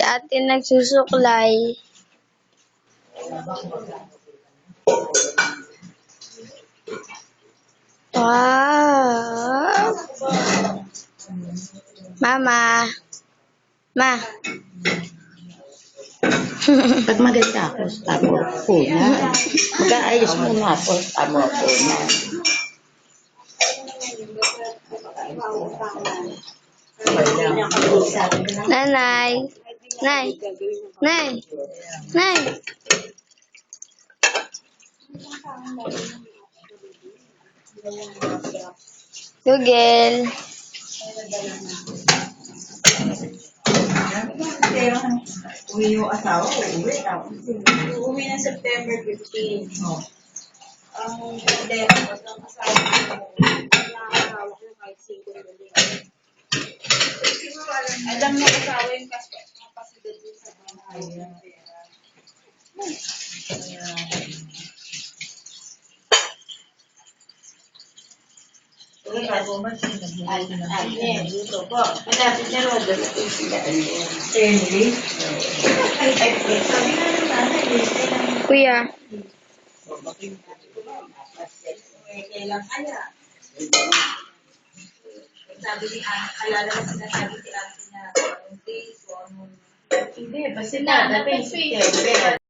ate nagsusuklay. Wow! Mama! Ma! Pag maganda ako, stop mo po na. Mag-aayos muna ako, stop mo po na. Nanay! Nay! Nay! Nay! Google! Uwi yung asawa, uuwi. Uuwi ng September 15. Ang problema ko ng asawa ko, nakakasawa ko kahit single na din. Alam mo asawa yung kapasidad din sa bahay. Dito po. Malapit na road. Sila Family? Kuya! Kailan kaya? Sabi ni alala ko sinasabi si Auntie na 1 days, 1 month. Hindi, basta na. Dapat